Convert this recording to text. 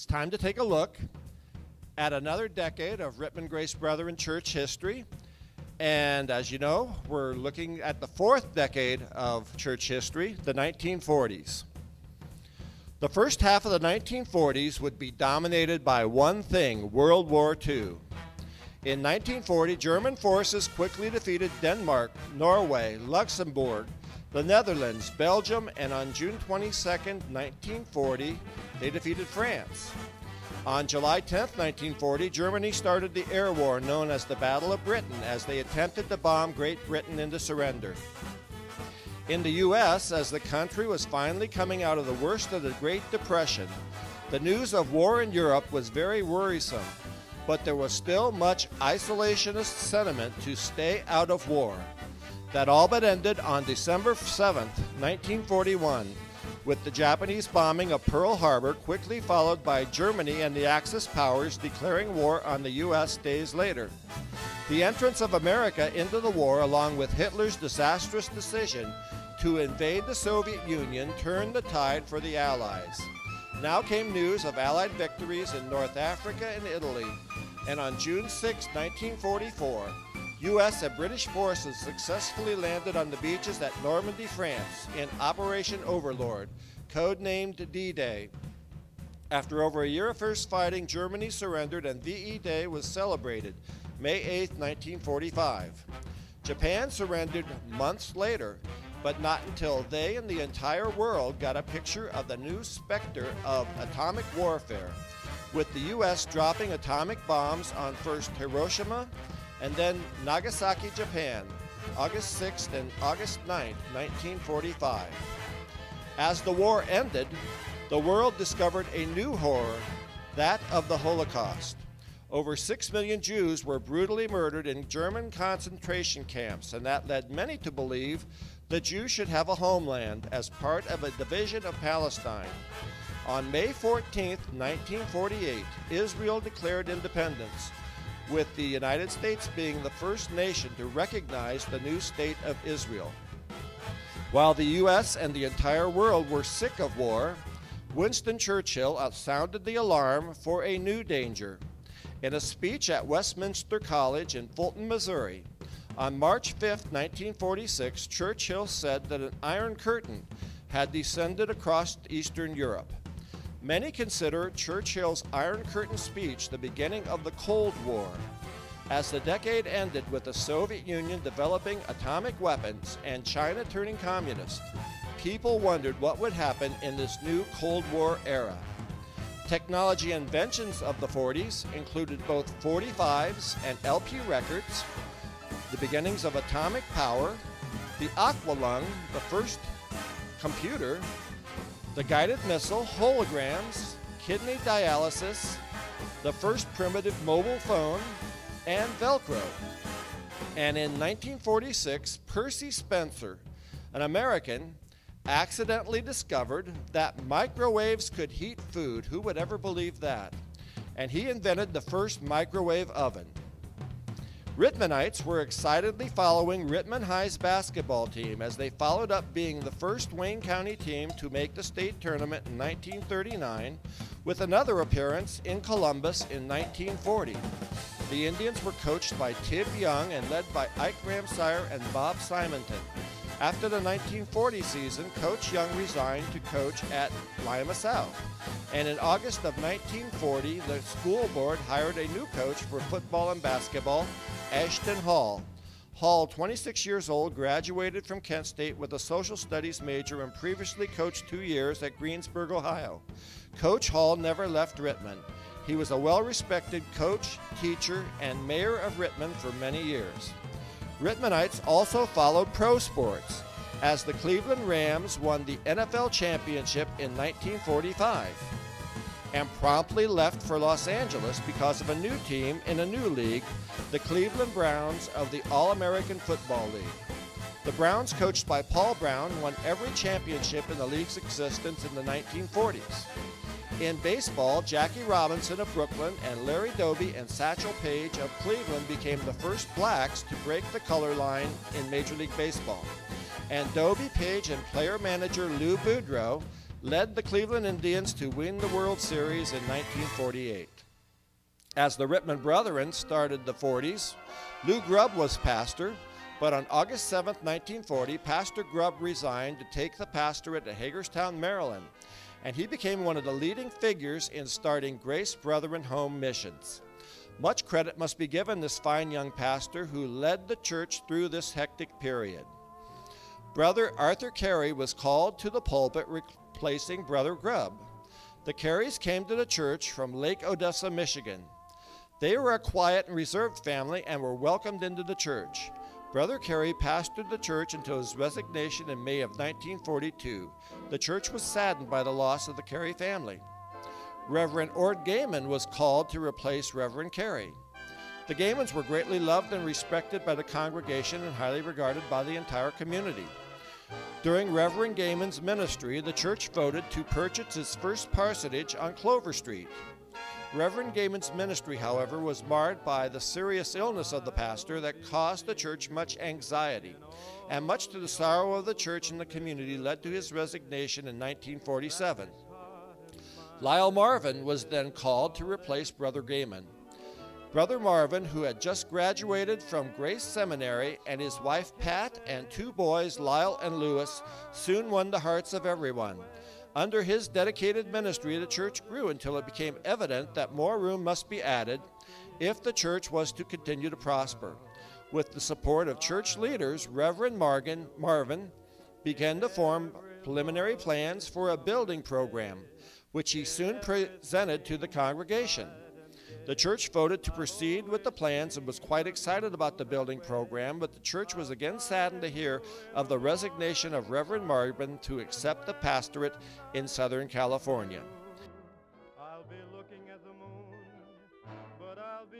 It's time to take a look at another decade of Rittman Grace Brethren church history. And as you know, we're looking at the fourth decade of church history, the 1940s. The first half of the 1940s would be dominated by one thing, World War II. In 1940, German forces quickly defeated Denmark, Norway, Luxembourg, the Netherlands, Belgium, and on June 22, 1940, they defeated France. On July 10, 1940, Germany started the air war known as the Battle of Britain as they attempted to bomb Great Britain into surrender. In the U.S., as the country was finally coming out of the worst of the Great Depression, the news of war in Europe was very worrisome, but there was still much isolationist sentiment to stay out of war. That all but ended on December 7, 1941, with the Japanese bombing of Pearl Harbor, quickly followed by Germany and the Axis powers declaring war on the U.S. days later. The entrance of America into the war, along with Hitler's disastrous decision to invade the Soviet Union, turned the tide for the Allies. Now came news of Allied victories in North Africa and Italy, and on June 6, 1944, U.S. and British forces successfully landed on the beaches at Normandy, France, in Operation Overlord, codenamed D-Day. After over a year of fierce fighting, Germany surrendered and VE Day was celebrated, May 8, 1945. Japan surrendered months later, but not until they and the entire world got a picture of the new specter of atomic warfare, with the U.S. dropping atomic bombs on first Hiroshima and then Nagasaki, Japan, August 6th and August 9th, 1945. As the war ended, the world discovered a new horror, that of the Holocaust. Over 6 million Jews were brutally murdered in German concentration camps, and that led many to believe the Jews should have a homeland as part of a division of Palestine. On May 14, 1948, Israel declared independence, with the United States being the first nation to recognize the new state of Israel. While the U.S. and the entire world were sick of war, Winston Churchill sounded the alarm for a new danger. In a speech at Westminster College in Fulton, Missouri, on March 5, 1946, Churchill said that an Iron Curtain had descended across Eastern Europe. Many consider Churchill's Iron Curtain speech the beginning of the Cold War. As the decade ended with the Soviet Union developing atomic weapons and China turning communist, people wondered what would happen in this new Cold War era. Technology inventions of the 40s included both 45s and LP records, the beginnings of atomic power, the aqualung, the first computer, the guided missile, holograms, kidney dialysis, the first primitive mobile phone, and Velcro. And in 1946, Percy Spencer, an American, accidentally discovered that microwaves could heat food. Who would ever believe that? And he invented the first microwave oven. Rittmanites were excitedly following Rittman High's basketball team as they followed up being the first Wayne County team to make the state tournament in 1939, with another appearance in Columbus in 1940. The Indians were coached by Tib Young and led by Ike Ramsire and Bob Simonton. After the 1940 season, Coach Young resigned to coach at Lima South. And in August of 1940, the school board hired a new coach for football and basketball, Ashton Hall. Hall, 26 years old, graduated from Kent State with a social studies major and previously coached 2 years at Greensburg, Ohio. Coach Hall never left Rittman. He was a well-respected coach, teacher, and mayor of Rittman for many years. Rittmanites also followed pro sports, as the Cleveland Rams won the NFL championship in 1945, and promptly left for Los Angeles because of a new team in a new league, the Cleveland Browns of the All-American Football League. The Browns, coached by Paul Brown, won every championship in the league's existence in the 1940s. In baseball, Jackie Robinson of Brooklyn and Larry Doby and Satchel Paige of Cleveland became the first blacks to break the color line in Major League Baseball. And Doby, Paige, and player-manager Lou Boudreau led the Cleveland Indians to win the World Series in 1948. As the Rittman Brethren started the 40s, Lou Grubb was pastor, but on August 7, 1940, Pastor Grubb resigned to take the pastorate at Hagerstown, Maryland, and he became one of the leading figures in starting Grace Brethren Home Missions. Much credit must be given this fine young pastor who led the church through this hectic period. Brother Arthur Carey was called to the pulpit, replacing Brother Grubb. The Careys came to the church from Lake Odessa, Michigan. They were a quiet and reserved family and were welcomed into the church. Brother Carey pastored the church until his resignation in May of 1942. The church was saddened by the loss of the Carey family. Reverend Ord Gaiman was called to replace Reverend Carey. The Gaimans were greatly loved and respected by the congregation and highly regarded by the entire community. During Reverend Gaiman's ministry, the church voted to purchase its first parsonage on Clover Street. Reverend Gaiman's ministry, however, was marred by the serious illness of the pastor that caused the church much anxiety, and much to the sorrow of the church and the community led to his resignation in 1947. Lyle Marvin was then called to replace Brother Gaiman. Brother Marvin, who had just graduated from Grace Seminary, and his wife Pat and two boys, Lyle and Lewis, soon won the hearts of everyone. Under his dedicated ministry, the church grew until it became evident that more room must be added if the church was to continue to prosper. With the support of church leaders, Reverend Marvin began to form preliminary plans for a building program, which he soon presented to the congregation. The church voted to proceed with the plans and was quite excited about the building program, but the church was again saddened to hear of the resignation of Reverend Marvin to accept the pastorate in Southern California. I'll be looking at the moon, but I'll be